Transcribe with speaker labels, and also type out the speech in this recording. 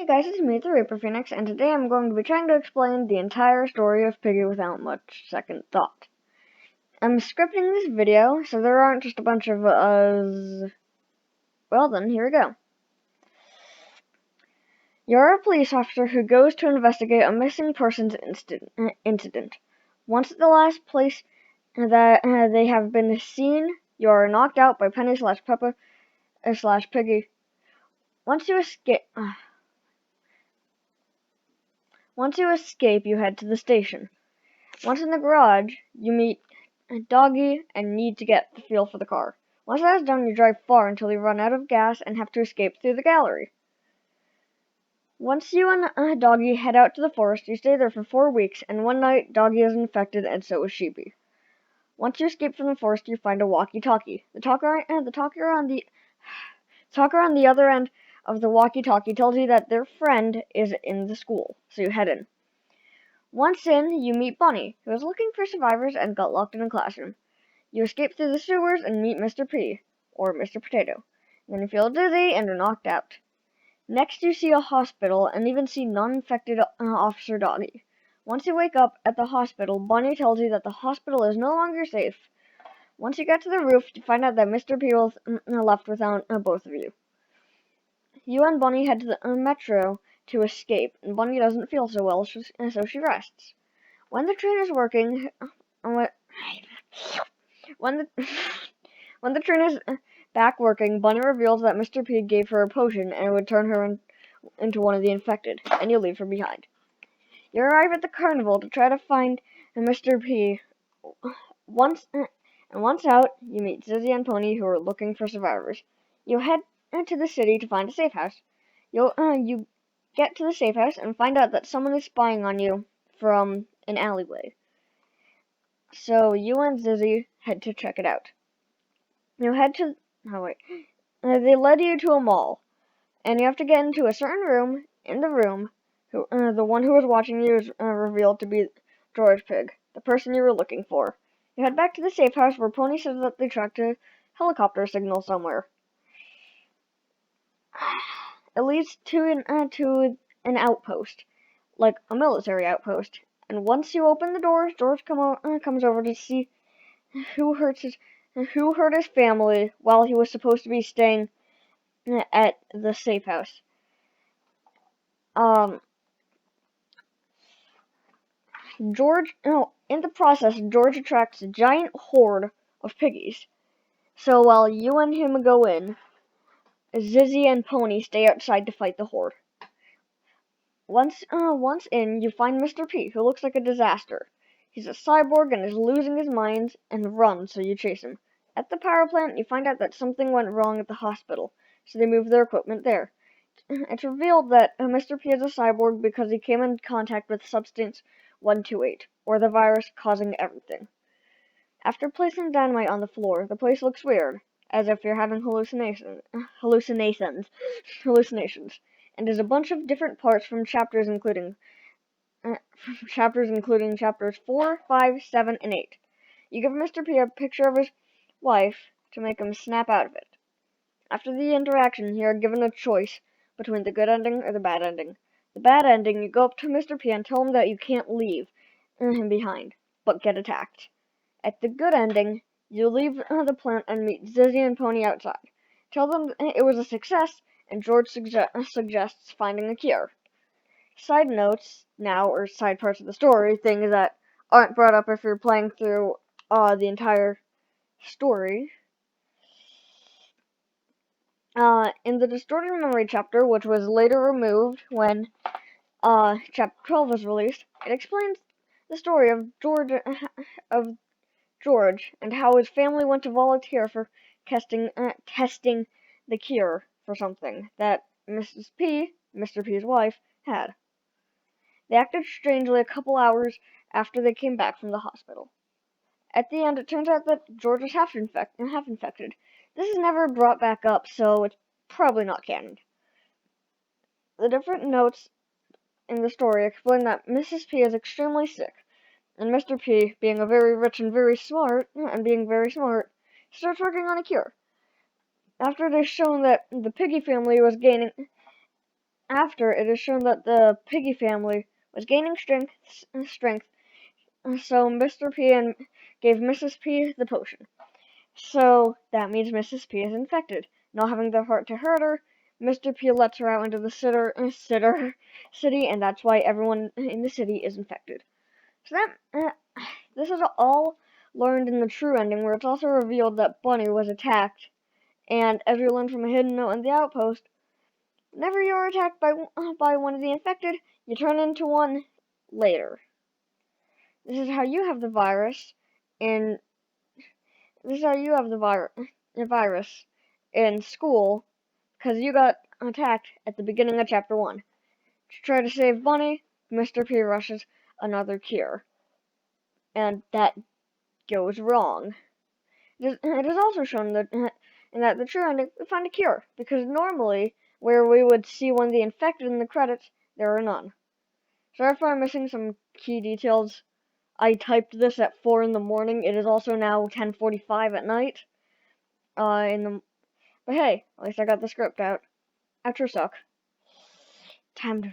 Speaker 1: Hey guys, it's me, the Reaper Phoenix, and today I'm going to be trying to explain the entire story of Piggy without much second thought. I'm scripting this video, so there aren't just a bunch of Well then, here we go. You're a police officer who goes to investigate a missing persons incident. Once at the last place that they have been seen, you are knocked out by Penny/Peppa/Piggy. Once you escape... Once you escape, you head to the station. Once in the garage, you meet Doggy and need to get the feel for the car. Once that is done, you drive far until you run out of gas and have to escape through the gallery. Once you and Doggy head out to the forest, you stay there for 4 weeks, and one night, Doggy is infected and so is Sheepy. Once you escape from the forest, you find a walkie-talkie. The talker on the other end of the walkie-talkie tells you that their friend is in the school, so you head in. Once in, you meet Bunny, who is looking for survivors and got locked in a classroom. You escape through the sewers and meet Mr. P, or Mr. Potato. Then you feel dizzy and are knocked out. Next, you see a hospital and even see non-infected Officer Doggy. Once you wake up at the hospital, Bunny tells you that the hospital is no longer safe. Once you get to the roof, you find out that Mr. P was left without both of you. You and Bunny head to the metro to escape, and Bunny doesn't feel so well, so she rests. When the train is working, when the train is back working, Bunny reveals that Mr. P gave her a potion and it would turn her into one of the infected, and you leave her behind. You arrive at the carnival to try to find Mr. P. Once out, you meet Zizzy and Pony, who are looking for survivors. You head to the city to find a safe house. You get to the safe house and find out that someone is spying on you from an alleyway. So you and Zizzy head to check it out. You head to... Oh, wait. They led you to a mall, and you have to get into a certain room. In the room, the one who was watching you is revealed to be George Pig, the person you were looking for. You head back to the safe house where Pony says that they tracked a helicopter signal somewhere. It leads to an outpost, like a military outpost. And once you open the doors, George comes over to see who hurt his family while he was supposed to be staying at the safe house. In the process, George attracts a giant horde of piggies. So while you and him go in, Zizzy and Pony stay outside to fight the horde. Once in, you find Mr. P, who looks like a disaster. He's a cyborg and is losing his mind and runs, so you chase him. At the power plant, you find out that something went wrong at the hospital, so they move their equipment there. It's revealed that Mr. P is a cyborg because he came in contact with Substance 128, or the virus causing everything. After placing dynamite on the floor, the place looks weird, as if you're having hallucinations, and there's a bunch of different parts from chapters including chapters 4, 5, 7, and 8. You give Mr. P a picture of his wife to make him snap out of it. After the interaction, you are given a choice between the good ending or the bad ending. The bad ending, you go up to Mr. P and tell him that you can't leave him behind, but get attacked. At the good ending, you leave the plant and meet Zizzy and Pony outside. Tell them it was a success, and George suggests finding a cure. Side notes now, or side parts of the story, things that aren't brought up if you're playing through the entire story. In the Distorted Memory chapter, which was later removed when chapter 12 was released, it explains the story of George and how his family went to volunteer for testing the cure for something that Mr. P's wife, had. They acted strangely a couple hours after they came back from the hospital. At the end, it turns out that George was half infected. This is never brought back up, so it's probably not canon. The different notes in the story explain that Mrs. P is extremely sick, and Mr. P, being very rich and very smart, starts working on a cure. After it is shown that the Piggy family was gaining after it is shown that the Piggy family was gaining strength, so Mr. P and gave Mrs. P the potion. So that means Mrs. P is infected. Not having the heart to hurt her, Mr. P lets her out into the city, and that's why everyone in the city is infected. So this is all learned in the true ending, where it's also revealed that Bunny was attacked. And as we learned from a hidden note in the outpost, whenever you're attacked by one of the infected, you turn into one later. This is how you have the virus in This is how you have the virus in school, because you got attacked at the beginning of Chapter 1. To try to save Bunny, Mr. P rushes another cure, and that goes wrong. It is also shown that in that the true ending, we find a cure, because normally, where we would see one of the infected in the credits, there are none. Sorry if I'm missing some key details. I typed this at 4 in the morning. It is also now 10:45 at night. But hey, at least I got the script out. Outro suck. Time to